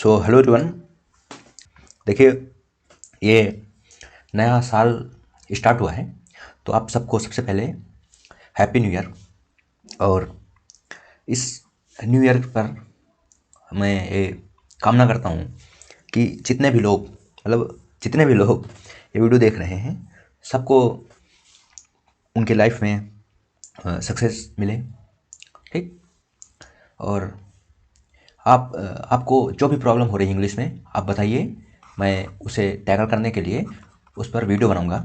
So hello everyone. देखिए, ये नया साल स्टार्ट हुआ है, तो आप सबको सबसे पहले हैप्पी न्यू ईयर। और इस न्यू ईयर पर मैं ये कामना करता हूँ कि जितने भी लोग ये वीडियो देख रहे हैं, सबको उनके लाइफ में सक्सेस मिले। ठीक। और आपको जो भी प्रॉब्लम हो रही है इंग्लिश में, आप बताइए, मैं उसे टैकल करने के लिए उस पर वीडियो बनाऊंगा।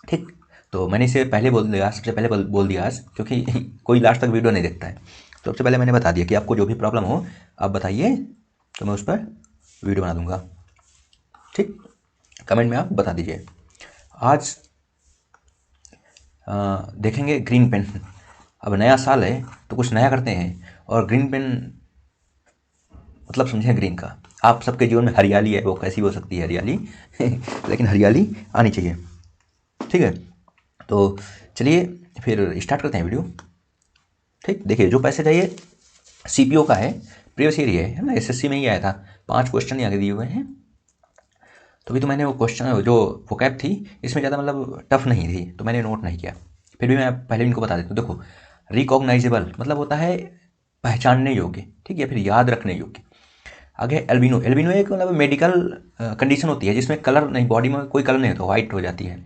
ठीक। तो मैंने इसे पहले बोल दिया, सबसे पहले बोल दिया आज, क्योंकि कोई लास्ट तक वीडियो नहीं देखता है। तो सबसे पहले मैंने बता दिया कि आपको जो भी प्रॉब्लम हो आप बताइए, तो मैं उस पर वीडियो बना दूंगा। ठीक। कमेंट में आप बता दीजिए। आज देखेंगे ग्रीन पेन। अब नया साल है तो कुछ नया करते हैं, और ग्रीन पेन मतलब समझें ग्रीन का। आप सबके जीवन में हरियाली है, वो कैसी हो सकती है हरियाली लेकिन हरियाली आनी चाहिए। ठीक है, तो चलिए फिर स्टार्ट करते हैं वीडियो। ठीक। देखिए, जो पैसे चाहिए सीपीओ का है, प्रीवियस ईयर है ना, एसएससी में ही आया था। 5 क्वेश्चन ही आगे दिए हुए हैं। तो भी तो मैंने वो क्वेश्चन जो वोकैब थी, इसमें ज़्यादा मतलब टफ नहीं थी, तो मैंने नोट नहीं किया। फिर भी मैं पहले इनको बता देता हूँ। देखो, रिकॉग्नाइजेबल मतलब होता है पहचानने योग्य, ठीक है, फिर याद रखने योग्य। आगे एल्बिनो। एल्बिनो एक मतलब मेडिकल कंडीशन होती है जिसमें कलर नहीं, बॉडी में कोई कलर नहीं होता, वाइट हो जाती है।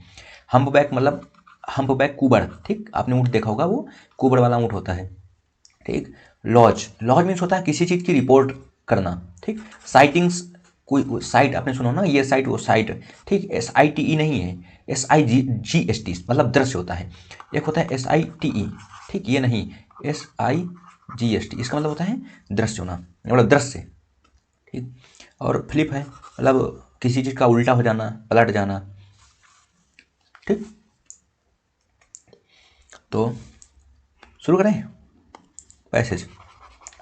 हम्पबैक मतलब हम्पबैक कुबड़, ठीक, आपने ऊँट देखा होगा, वो कुबड़ वाला ऊँट होता है। ठीक। लॉज। लॉज मीन्स होता है किसी चीज़ की रिपोर्ट करना। ठीक। साइटिंग्स, कोई साइट आपने सुना ना, ये साइट वो साइट। ठीक। SITE नहीं है, SIGST मतलब दृश्य होता है। एक होता है SITE, ठीक, ये नहीं, SIGST, इसका मतलब होता है दृश्य होना, मतलब दृश्य। ठीक। और फ्लिप है मतलब किसी चीज़ का उल्टा हो जाना, पलट जाना। ठीक। तो शुरू करें पैसेज।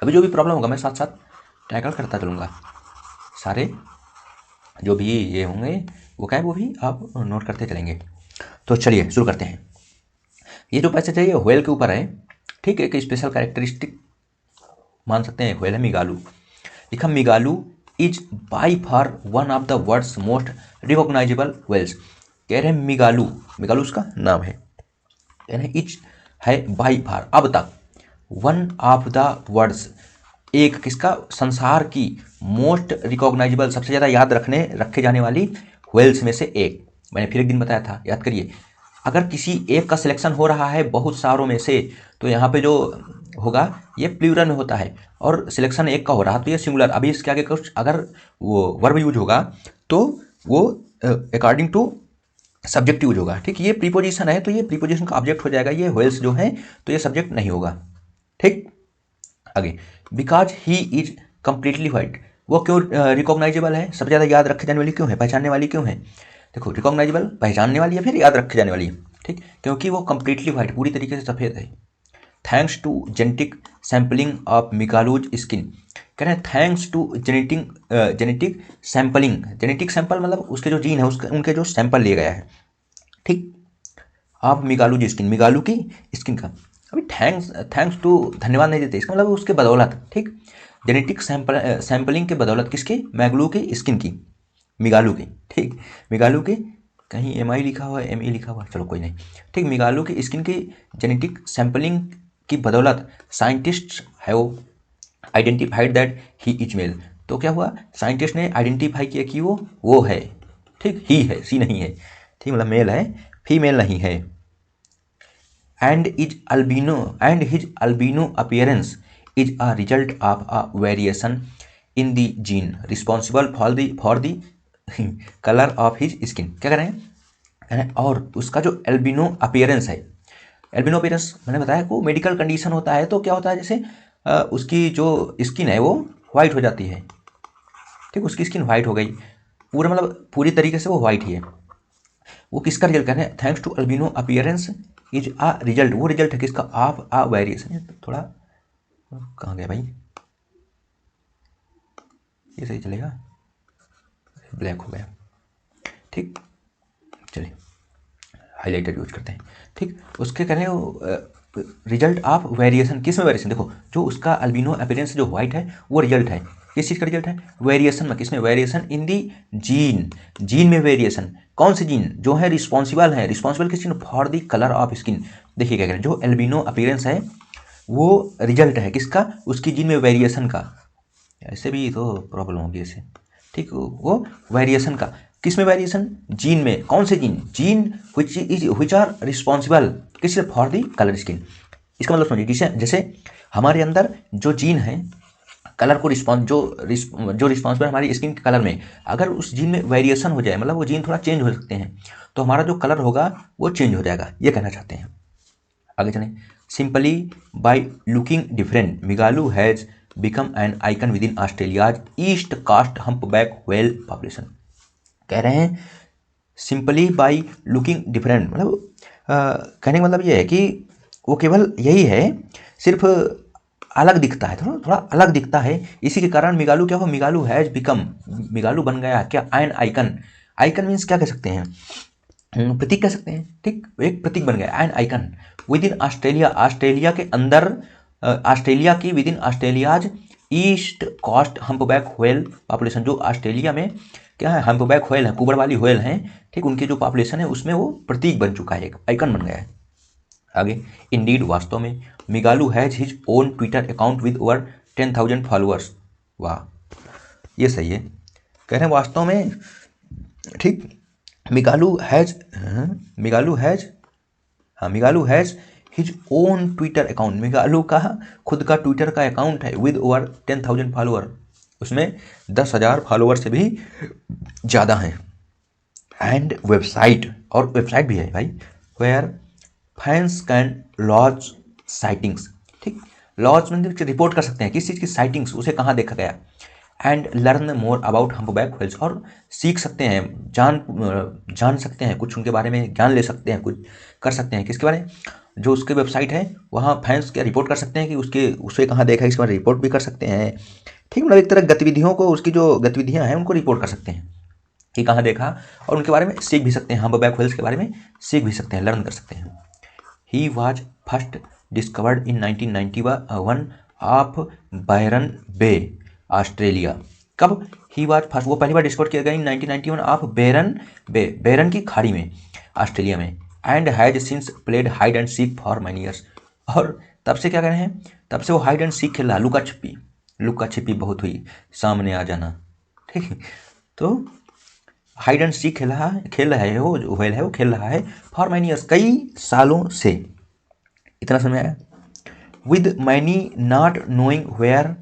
अभी जो भी प्रॉब्लम होगा मैं साथ साथ टैकल करता चलूँगा। सारे जो भी ये होंगे वो क्या है, वो भी आप नोट करते चलेंगे। तो चलिए शुरू करते हैं। ये जो पैसेज है ये व्हेल के ऊपर है। ठीक है, एक स्पेशल कैरेक्टरिस्टिक मान सकते हैं, व्हेल है मिगालू। लिखा, Migaloo is by far one of the world's most recognizable whales. कह रहे हैं मिगालू, मिगालू उसका नाम है। कह रहे हैं इज है बाई फार अब तक, वन ऑफ द वर्ल्ड्स एक किसका, संसार की मोस्ट रिकॉग्नाइजेबल सबसे ज़्यादा याद रखे जाने वाली व्हेल्स में से एक। मैंने फिर एक दिन बताया था, याद करिए। अगर किसी एक का सिलेक्शन हो रहा है बहुत सारों में से, तो यहाँ पे जो होगा ये प्लूरल में होता है, और सिलेक्शन एक का हो रहा तो ये सिंगुलर। अभी इसके आगे कुछ अगर वो वर्ब यूज होगा तो वो अकॉर्डिंग टू सब्जेक्ट यूज होगा। ठीक। ये प्रीपोजिशन है तो ये प्रीपोजिशन का ऑब्जेक्ट हो जाएगा, ये व्हेल्स जो है तो ये सब्जेक्ट नहीं होगा। ठीक। आगे, because he is completely white. वो क्यों रिकॉग्नाइजेबल है, सबसे ज़्यादा याद रखे जाने वाली क्यों है, पहचानने वाली क्यों है। देखो, रिकॉग्नाइजेबल पहचानने वाली है, फिर याद रखे जाने वाली है। ठीक। क्योंकि वो कंप्लीटली वाइट, पूरी तरीके से सफ़ेद है। Thanks to genetic sampling of Migaloo's skin. कह रहे हैं thanks to genetic sampling. Genetic sample मतलब उसके जो जीन है उसके उनके जो सैंपल लिया गया है। ठीक। आप मिगालू जी स्किन, मिगालू की स्किन का। अभी थैंक्स टू धन्यवाद नहीं देते, इसका मतलब उसके बदौलत। ठीक। जेनेटिक सैंपलिंग के बदौलत किसके, मैगलू की स्किन की, मिगालू की। ठीक। मिगालू की, कहीं MI लिखा हुआ है, ME लिखा हुआ है, चलो कोई नहीं। ठीक। मिगालू की स्किन की जेनेटिक सैंपलिंग की बदौलत साइंटिस्ट है वो identified that he is male. तो क्या हुआ, साइंटिस्ट ने आइडेंटिफाई किया कि वो है। ठीक। ही है, सी नहीं है। ठीक, मतलब मेल है, फीमेल नहीं है। and his albino appearance is a result of a variation in the gene responsible for the color of his skin। क्या कह रहे हैं, और उसका जो एल्बिनो अपीयरेंस है, एल्बिनो अपीयरेंस मैंने बताया को मेडिकल कंडीशन होता है। तो क्या होता है, जैसे उसकी जो स्किन है वो वाइट हो जाती है। ठीक। उसकी स्किन वाइट हो गई, पूरा मतलब पूरी तरीके से वो वाइट ही है। वो किसका रिजल्ट कर रहे हैं, thanks to albino appearance is a result. वो रिजल्ट है किसका, ऑफ आ वेरिएशन। थोड़ा कहाँ गया भाई, ये सही चलेगा, ब्लैक हो गया। ठीक। चलिए हाईलाइटर यूज करते हैं। ठीक। उसके कह रहे हैं रिजल्ट ऑफ वेरिएशन, किस में वेरिएशन, देखो जो उसका अल्बिनो अपीयरेंस जो व्हाइट है वो रिजल्ट है किस चीज़ का रिजल्ट है? वेरिएशन में। किसमें? Variation in the gene. Gene में वेरिएशन। कौन से जीन? जो है रिस्पॉन्सिबल है। रिस्पॉन्सिबल किस चीज़? For the colour of skin. देखिए क्या कह रहे हैं, जो एल्बिनो अपीयरेंस है वो रिजल्ट है किसका? उसकी जीन में वेरिएशन का। ऐसे भी तो प्रॉब्लम होगी ऐसे, ठीक। वो वेरिएशन का। किस में वेरिएशन? जीन में। कौन से gene? Gene which are responsible किस? For the colour skin. इसका मतलब समझिए, जैसे हमारे अंदर जो जीन है कलर को जो रिस्पॉन्सिबल हमारी स्किन के कलर में, अगर उस जीन में वेरिएशन हो जाए, मतलब वो जीन थोड़ा चेंज हो सकते हैं, तो हमारा जो कलर होगा वो चेंज हो जाएगा, ये कहना चाहते हैं। आगे चलें। Simply by looking different Migaloo has become an icon within Australia's east coast humpback whale population. कह रहे हैं सिंपली बाय लुकिंग डिफरेंट, मतलब कहने का मतलब ये है कि वो केवल यही है, सिर्फ अलग दिखता है, थोड़ा थोड़ा अलग दिखता है, इसी के कारण मिगालू क्या हो? मिगालू हैज बिकम, मिगालू बन गया क्या? N icon. आइकन मीन्स क्या कह सकते हैं? प्रतीक कह सकते हैं, ठीक। एक प्रतीक बन गया, an icon within Australia. Australia के अंदर, ऑस्ट्रेलिया की within Australia's east coast humpback whale population. जो ऑस्ट्रेलिया में क्या है? हम्पबैक व्हेल है, कुबड़ वाली व्हेल हैं, ठीक। उनकी जो पॉपुलेशन है उसमें वो प्रतीक बन चुका है, एक आइकन बन गया है। आगे, इंडीड वास्तव में Migaloo has his own Twitter account with over 10,000 followers. वाह, ये सही है। कह रहे हैं वास्तव में, ठीक। Migaloo has his own Twitter account. Migaloo का खुद का ट्विटर का अकाउंट है विद ओवर 10,000 फॉलोअर, उसमें 10,000 फॉलोअर से भी ज़्यादा हैं। एंड वेबसाइट, और वेबसाइट भी है भाई, where fans can launch sightings, ठीक। लॉन्च मतलब रिपोर्ट कर सकते हैं किस चीज़ की? साइटिंग्स, उसे कहाँ देखा गया। And learn more about humpback whales, और सीख सकते हैं, जान सकते हैं कुछ उनके बारे में, ज्ञान ले सकते हैं, कुछ कर सकते हैं किसके बारे में? जो उसके वेबसाइट है वहाँ फैंस क्या रिपोर्ट कर सकते हैं कि उसे कहाँ देखा है, इसके बारे में रिपोर्ट भी कर सकते हैं, ठीक। मतलब एक तरह गतिविधियों को, उसकी जो गतिविधियाँ हैं उनको रिपोर्ट कर सकते हैं कि कहाँ देखा, और उनके बारे में सीख भी सकते हैं, हम्पबैक व्हेल्स के बारे में सीख भी सकते हैं, लर्न कर सकते हैं। He was first discovered in 1991 off Byron Bay, Australia. कब? ही वॉज फर्स्ट, वो पहली बार डिस्कवर किया गया इन 1991 ऑफ बैरन बे, बैरन की खाड़ी में, ऑस्ट्रेलिया में। And has since played hide and seek for many years, और तब से क्या कर रहे हैं? तब से वो हाइड एंड सीक खेल रहा, लुका छिपी। लुका छिपी बहुत हुई, सामने आ जाना, ठीक। तो हाइड एंड सीक खेल रहा है वो, जो व्हेल है वो खेल रहा है फॉर मैनी ईयर्स, कई सालों से। इतना समझ आया? With many not knowing where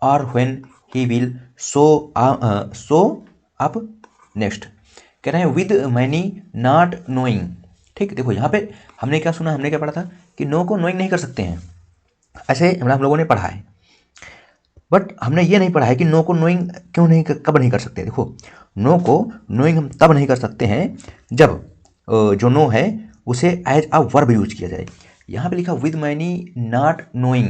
और when he will show up next. कह रहे हैं विद मैनी नॉट नोइंग, ठीक। देखो यहाँ पे हमने क्या सुना, हमने क्या पढ़ा था कि नो को नोइंग नहीं कर सकते हैं, ऐसे हम लोगों ने पढ़ा है, बट हमने ये नहीं पढ़ा है कि नो को नोइंग क्यों नहीं, कब नहीं कर सकते। देखो, नो को नोइंग हम तब नहीं कर सकते हैं जब जो नो है उसे एज अ वर्ब यूज किया जाए। यहाँ पे लिखा with many not knowing,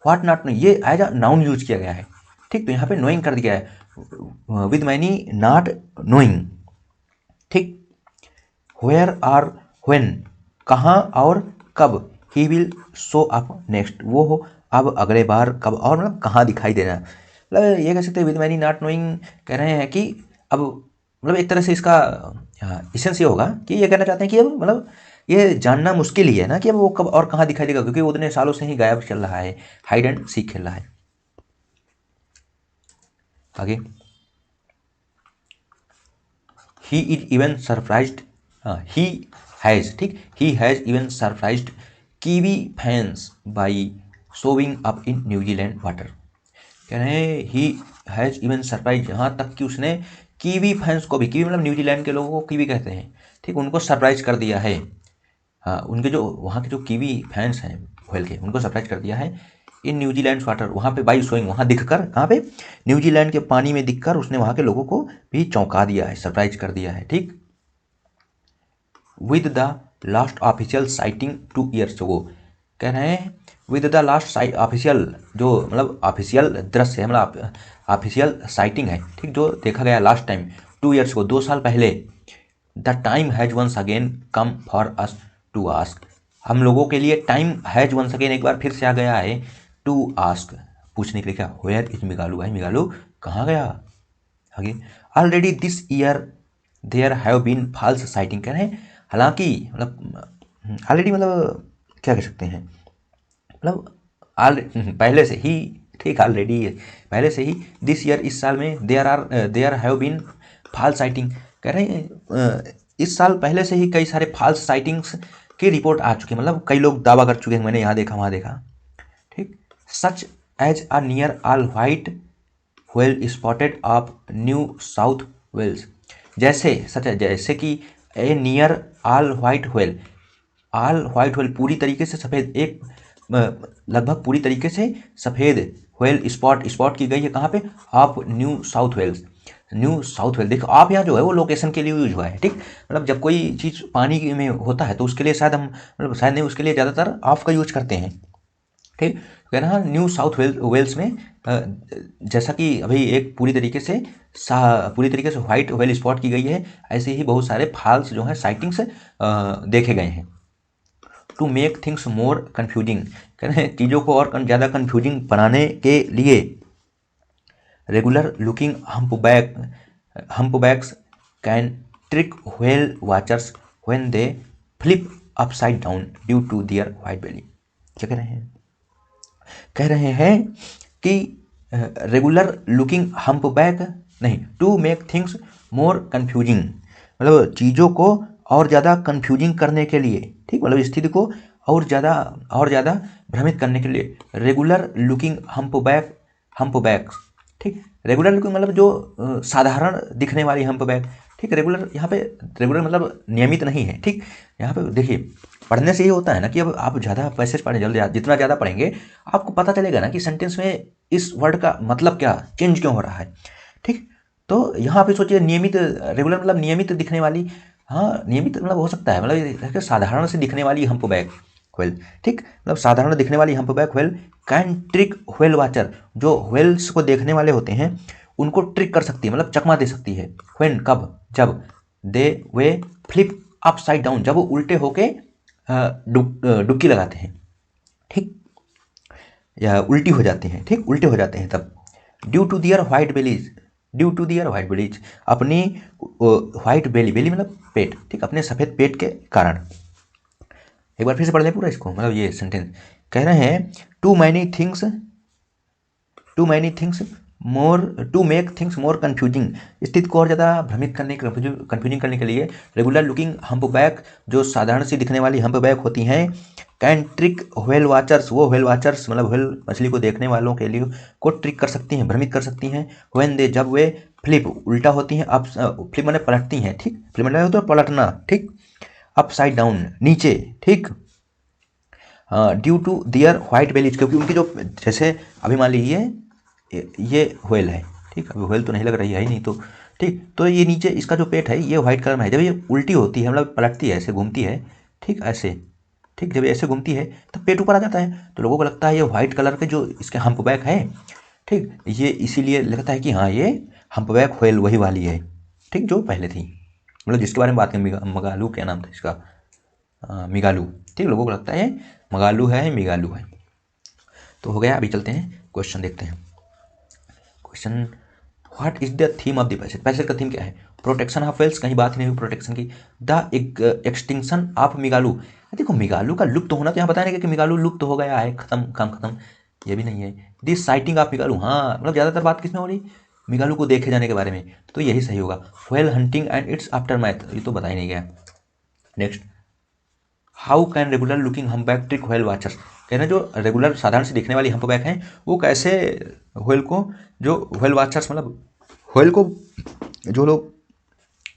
what not knowing, ये एज अ नाउन यूज किया गया है, ठीक। तो यहाँ पे नोइंग कर दिया है, विद मैनी नॉट नोइंग, ठीक। वेयर और व्हेन, कहाँ और कब, ही विल शो अप नेक्स्ट, वो हो अब अगले बार कब और मतलब कहाँ दिखाई देना। मतलब ये कह सकते हैं विद मैनी नॉट नोइंग, कह रहे हैं कि अब मतलब एक तरह से इसका इसेंस ये होगा कि ये कहना चाहते हैं कि अब मतलब ये जानना मुश्किल ही है ना कि अब वो कब और कहाँ दिखाई देगा, क्योंकि वो उतने सालों से ही गायब चल रहा है, हाइड एंड सीक खेल रहा है। आगे, he is even surprised, he has, ठीक, he has even surprised Kiwi fans by showing up in New Zealand water. कह रहे हैं ही हैज़ इवन सरप्राइज, यहाँ तक कि उसने कीवी फैंस को भी, कीवी मतलब न्यूजीलैंड के लोगों को कीवी कहते हैं, ठीक, उनको सरप्राइज कर दिया है। हाँ, उनके जो वहाँ के जो कीवी फैंस हैं व्हेल के, उनको सरप्राइज कर दिया है इन न्यूजीलैंड वाटर, वहाँ पे बाई शोइंग, वहाँ दिखकर, कहाँ पे? न्यूजीलैंड के पानी में दिखकर उसने वहाँ के लोगों को भी चौंका दिया है, सरप्राइज कर दिया है, ठीक। With the last official sighting 2 years ago, कह रहे हैं विद द लास्ट ऑफिशियल, जो मतलब ऑफिशियल दृश्य है, मतलब ऑफिशियल साइटिंग है, ठीक, जो देखा गया लास्ट टाइम 2 years को, 2 साल पहले। The time has once again come for us to ask, हम लोगों के लिए टाइम हैज वंस अगेन, एक बार फिर से आ गया है, टू आस्क, पूछने के लिए क्या, वेयर इज मिगालू, भाई मिगालू कहाँ गया। आगे, already this year there have been false sighting, कह रहे हैं हालांकि, मतलब ऑलरेडी मतलब क्या कह सकते हैं, मतलब पहले से ही, ठीक, ऑलरेडी पहले से ही, दिस ईयर इस साल में, there have been false sighting, कह रहे हैं इस साल पहले से ही कई सारे फॉल्स साइटिंग्स की रिपोर्ट आ चुकी है, मतलब कई लोग दावा कर चुके हैं मैंने यहाँ देखा वहाँ देखा, ठीक। Such as a near all white whale spotted off New South Wales, जैसे सच है, जैसे कि a near all white whale, all white whale पूरी तरीके से सफ़ेद, एक लगभग पूरी तरीके से सफ़ेद व्हेल स्पॉट की गई है कहाँ पे, off New South Wales, New South Wales. देखो आप यहाँ जो है वो लोकेशन के लिए यूज हुआ है, ठीक, मतलब जब कोई चीज़ पानी में होता है तो उसके लिए शायद हम, मतलब शायद नहीं, उसके लिए ज़्यादातर ऑफ का यूज करते हैं, ठीक। कहना है न्यू साउथ वेल्स में जैसा कि अभी एक पूरी तरीके से व्हाइट व्हेल स्पॉट की गई है, ऐसे ही बहुत सारे फॉल्स जो हैं साइटिंग्स देखे गए हैं। To make things more confusing, कह रहे हैं चीज़ों को और ज़्यादा कन्फ्यूजिंग बनाने के लिए, regular looking humpbacks can trick whale watchers when they flip upside down due to their white belly. क्या कह रहे हैं कि रेगुलर लुकिंग हम्पबैक, नहीं, to make things more confusing, मतलब चीज़ों को और ज़्यादा कन्फ्यूजिंग करने के लिए, ठीक, मतलब स्थिति को और ज़्यादा भ्रमित करने के लिए, रेगुलर लुकिंग हम्पबैक्स, ठीक, रेगुलर लुकिंग मतलब जो साधारण दिखने वाली हम्पबैक, ठीक, रेगुलर यहाँ पे रेगुलर मतलब नियमित नहीं है, ठीक। यहाँ पे देखिए पढ़ने से ये होता है ना कि अब आप ज़्यादा पैसेज पढ़ें, जल्दी जितना ज़्यादा पढ़ेंगे आपको पता चलेगा ना कि सेंटेंस में इस वर्ड का मतलब क्या चेंज क्यों हो रहा है, ठीक। तो यहाँ पे सोचिए नियमित, रेगुलर मतलब नियमित दिखने वाली, हाँ नियमित मतलब हो सकता है, मतलब साधारण से दिखने वाली हम्पबैक व्हेल, ठीक, मतलब साधारण दिखने वाली humpback whale can trick whale watcher, जो व्हेल्स को देखने वाले होते हैं उनको ट्रिक कर सकती है, मतलब चकमा दे सकती है, व्हेन कब, जब, दे वे फ्लिप अपसाइड डाउन, जब वो उल्टे होके डुबकी लगाते हैं, ठीक, या उल्टी हो जाते हैं, ठीक, उल्टे हो जाते हैं तब, ड्यू टू दियर व्हाइट बेलीज, अपनी व्हाइट बेली मतलब पेट, ठीक, अपने सफ़ेद पेट के कारण। एक बार फिर से पढ़ लें पूरा इसको, मतलब ये सेंटेंस कह रहे हैं too many things more, to make things more confusing, स्थिति को और ज़्यादा भ्रमित करने के, कन्फ्यूजिंग करने के लिए, रेगुलर लुकिंग हम्पबैक, जो साधारण सी दिखने वाली हम्पबैक होती हैं, कैन ट्रिक व्हेल वाचर्स, वो व्हेल वाचर्स मतलब व्हेल मछली को देखने वालों के लिए को ट्रिक कर सकती हैं, भ्रमित कर सकती हैं, व्हेन दे, जब वे फ्लिप उल्टा होती हैं, अप फ्लिप मैंने पलटती हैं, ठीक, फ्लिप मैंने तो पलटना, ठीक, अपसाइड डाउन नीचे, ठीक, ड्यू टू दियर व्हाइट बेलीज, क्योंकि उनकी जो, जैसे अभी मान लीजिए ये व्हेल है, ठीक, अभी व्हेल तो नहीं लग रही है ही नहीं, तो ठीक, तो ये नीचे इसका जो पेट है ये व्हाइट कलर में है, जब ये उल्टी होती है मतलब पलटती है, ऐसे घूमती है, ठीक, ऐसे, ठीक, जब ऐसे घूमती है तो पेट ऊपर आ जाता है, तो लोगों को लगता है ये व्हाइट कलर के जो इसके हम्पबैक है, ठीक, ये इसीलिए लगता है कि हाँ ये हम्पबैक व्हेल वही वाली है, ठीक, जो पहले थी, मतलब जिसके बारे में बात करें, मगालू, क्या नाम था इसका, मिगालू, ठीक, लोगों को लगता है मगालू है मिगालू है। तो हो गया, अभी चलते हैं क्वेश्चन देखते हैं। Question, what is the theme of the passage, passage का थीम क्या है, प्रोटेक्शन ऑफ वेल्स, कहीं बात नहीं हुई प्रोटेक्शन की, द एक्सटिंक्शन ऑफ मिगालू, देखो मिगालू का लुप्त होना, तो यहाँ बताने कि मिगालू लुप्त हो गया है, खत्म, काम खत्म, ये भी नहीं है। दिस साइटिंग ऑफ मिगालू, हाँ मतलब ज़्यादातर बात किसमें हो रही, मिगालू को देखे जाने के बारे में, तो यही सही होगा। Whale hunting and it's after math, ये तो बता ही नहीं गया। Next, how can regular looking humpback trick whale watchers, कह रहे हैं जो रेगुलर साधारण से दिखने वाली हम्पबैक हैं वो कैसे व्हेल को, जो व्हेल वाचर्स मतलब व्हेल को जो लोग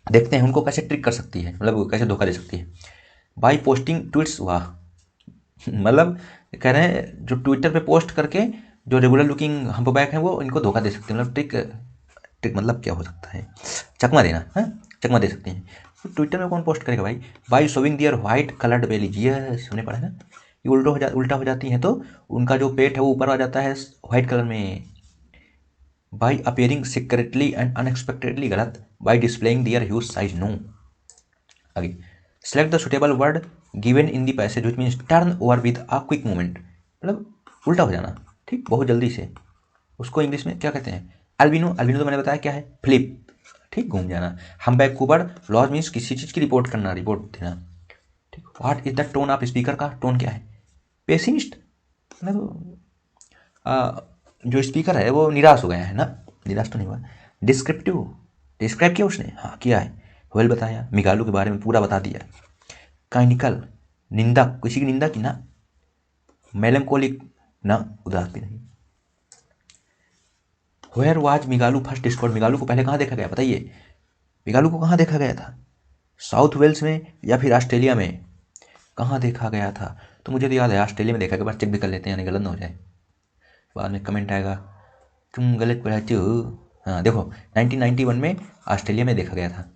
देखते हैं उनको कैसे ट्रिक कर सकती है, मतलब कैसे धोखा दे सकती है। बाई पोस्टिंग ट्वीट्स, वाह मतलब कह रहे हैं जो ट्विटर पे पोस्ट करके जो रेगुलर लुकिंग हम्पबैक हैं वो इनको धोखा दे सकते हैं, मतलब ट्रिक मतलब क्या हो सकता है, चकमा देना, हाँ चकमा दे सकते हैं। तो ट्विटर में कौन पोस्ट करेगा भाई, by showing their white coloured belly, ये सुनने पड़ा है ना, ये उल्टा हो जाती हैं तो उनका जो पेट है वो ऊपर आ जाता है व्हाइट कलर में। By appearing secretly and unexpectedly, गलत, by displaying their huge size, no. आगे, select the suitable word given in the passage which means turn over with a quick movement, मतलब उल्टा हो जाना, ठीक, बहुत जल्दी से, उसको इंग्लिश में क्या कहते हैं? अल्बिनो। अल्बिनो तो मैंने बताया क्या है? फ्लिप, ठीक, घूम जाना। हम्बैकूबर लॉज मीन्स किसी चीज़ की रिपोर्ट करना, रिपोर्ट देना, ठीक। What is the tone of speaker का टोन क्या है? पेसिमिस्ट, मतलब जो स्पीकर है वो निराश हो गया है ना, निराश तो नहीं हुआ। डिस्क्रिप्टिव, डिस्क्राइब किया उसने, हाँ किया है। वेल बताया, मिगालू के बारे में पूरा बता दिया। काइनिकल, निंदा, किसी की निंदा की ना। मेलंकोलिक ना, उदास भी नहीं। वेयर वाज मिगालू फर्स्ट डिस्कवर्ड, मिगालू को पहले कहाँ देखा गया बताइए? मिगालू को कहाँ देखा गया था? साउथ वेल्स में या फिर ऑस्ट्रेलिया में? कहाँ देखा गया था? तो मुझे तो याद है ऑस्ट्रेलिया में देखा, एक बार चेक भी कर लेते हैं, यानी गलत ना हो जाए, बाद में कमेंट आएगा तुम गलत पढ़ाते हो। हाँ देखो, 1991 में ऑस्ट्रेलिया में देखा गया था,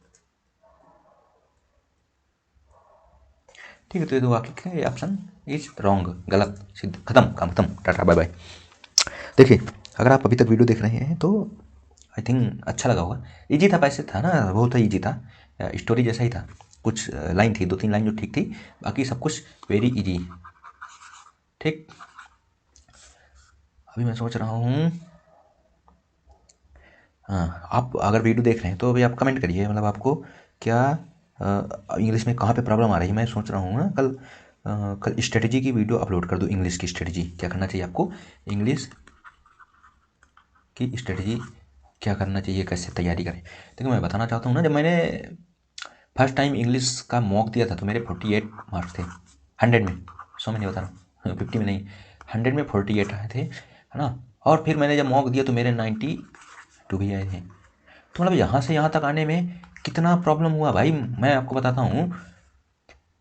ठीक है। तो ये दो वाक्य का ये ऑप्शन इज रॉन्ग, गलत, सिद्ध, खत्म, काम खत्म, टाटा बाय बाय। देखिए, अगर आप अभी तक वीडियो देख रहे हैं तो आई थिंक अच्छा लगा होगा। इजी था, वैसे था ना, बहुत ही इजी था, स्टोरी जैसा ही था। कुछ लाइन थी, 2-3 लाइन जो ठीक थी, बाकी सब कुछ वेरी इजी, ठीक। अभी मैं सोच रहा हूँ, हाँ, आप अगर वीडियो देख रहे हैं तो अभी आप कमेंट करिए, मतलब आपको क्या इंग्लिश में कहाँ पे प्रॉब्लम आ रही है। मैं सोच रहा हूँ ना कल स्ट्रेटजी की वीडियो अपलोड कर दूँ, इंग्लिश की स्ट्रेटजी, क्या करना चाहिए आपको, इंग्लिश की स्ट्रेटजी क्या करना चाहिए, कैसे तैयारी करें। देखो मैं बताना चाहता हूँ ना, जब मैंने फर्स्ट टाइम इंग्लिश का मॉक दिया था तो मेरे 48 मार्क्स थे 100 में, 100 में नहीं बता रहा हूँ, 50 में नहीं, 100 में 48 आए थे, है ना। और फिर मैंने जब मॉक दिया तो मेरे 92 भी आए थे। तो मतलब यहाँ से यहाँ तक आने में कितना प्रॉब्लम हुआ भाई, मैं आपको बताता हूँ।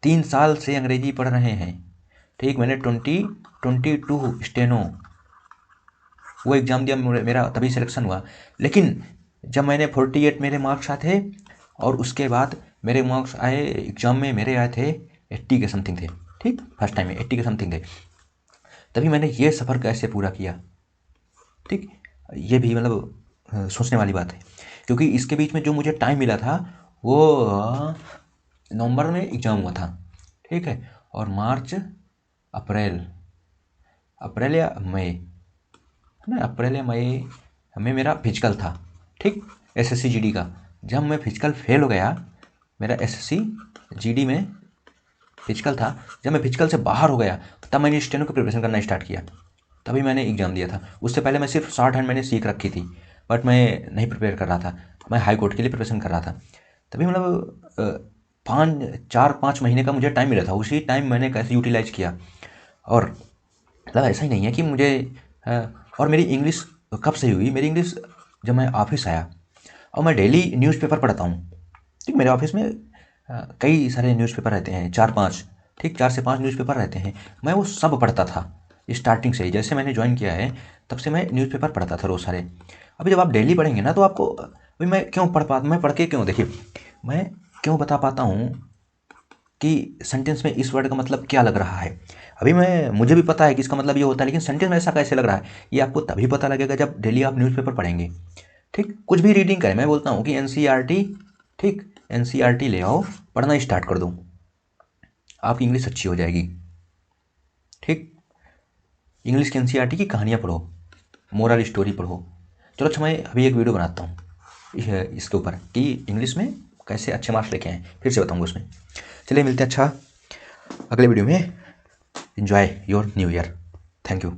3 साल से अंग्रेजी पढ़ रहे हैं, ठीक। मैंने 22 स्टेनो वो एग्ज़ाम दिया, मेरा तभी सिलेक्शन हुआ। लेकिन जब मैंने 48 मेरे मार्क्स आए थे, और उसके बाद मेरे मार्क्स आए एग्ज़ाम में, मेरे आए थे 80 के समथिंग थे, ठीक। फर्स्ट टाइम में 80 के समथिंग थे। तभी मैंने ये सफ़र कैसे पूरा किया, ठीक। ये भी मतलब सोचने वाली बात है, क्योंकि इसके बीच में जो मुझे टाइम मिला था वो नवंबर में एग्ज़ाम हुआ था, ठीक है। और मार्च, अप्रैल, अप्रैल या मई, है ना, अप्रैल या मई में मेरा फिजिकल था, ठीक, एसएससी जीडी का। जब मैं फिजिकल फेल हो गया, मेरा एसएससी जीडी में फिजिकल था, जब मैं फिजिकल से बाहर हो गया तब मैंने स्टेनो की प्रिपरेशन करना स्टार्ट किया, तभी मैंने एग्ज़ाम दिया था। उससे पहले मैं सिर्फ शॉर्ट हैंड मैंने सीख रखी थी, बट मैं नहीं प्रिपेयर कर रहा था, मैं हाई कोर्ट के लिए प्रिपरेशन कर रहा था। तभी मतलब 4-5 महीने का मुझे टाइम मिला था, उसी टाइम मैंने कैसे यूटिलाइज़ किया। और मतलब ऐसा ही नहीं है कि मुझे और मेरी इंग्लिश कब सही हुई, मेरी इंग्लिश जब मैं ऑफिस आया, और मैं डेली न्यूज़पेपर पढ़ता हूँ, ठीक। मेरे ऑफिस में कई सारे न्यूज़पेपर रहते हैं, 4-5, ठीक, 4 से 5 न्यूज़पेपर रहते हैं। मैं वो सब पढ़ता था स्टार्टिंग से ही, जैसे मैंने ज्वाइन किया है तब से मैं न्यूज़पेपर पढ़ता था रोज़ सारे। अभी जब आप डेली पढ़ेंगे ना तो आपको, अभी मैं क्यों पढ़ पाता, मैं पढ़ के क्यों, देखिए मैं क्यों बता पाता हूँ कि सेंटेंस में इस वर्ड का मतलब क्या लग रहा है। अभी मैं, मुझे भी पता है कि इसका मतलब ये होता है, लेकिन सेंटेंस में ऐसा कैसे लग रहा है ये आपको तभी पता लगेगा जब डेली आप न्यूज़पेपर पढ़ेंगे, ठीक। कुछ भी रीडिंग करें, मैं बोलता हूँ कि एनसीईआरटी, ठीक, एनसीईआरटी ले आओ, पढ़ना स्टार्ट कर दो, आपकी इंग्लिश अच्छी हो जाएगी, ठीक। इंग्लिश की एनसीईआरटी की कहानियाँ पढ़ो, मोरल स्टोरी पढ़ो। चलो अच्छा, मैं अभी एक वीडियो बनाता हूँ इसके ऊपर कि इंग्लिश में कैसे अच्छे मार्क्स लेके आएँ, फिर से बताऊँगा उसमें। चलिए मिलते हैं अच्छा अगले वीडियो में। Enjoy your new year, thank you.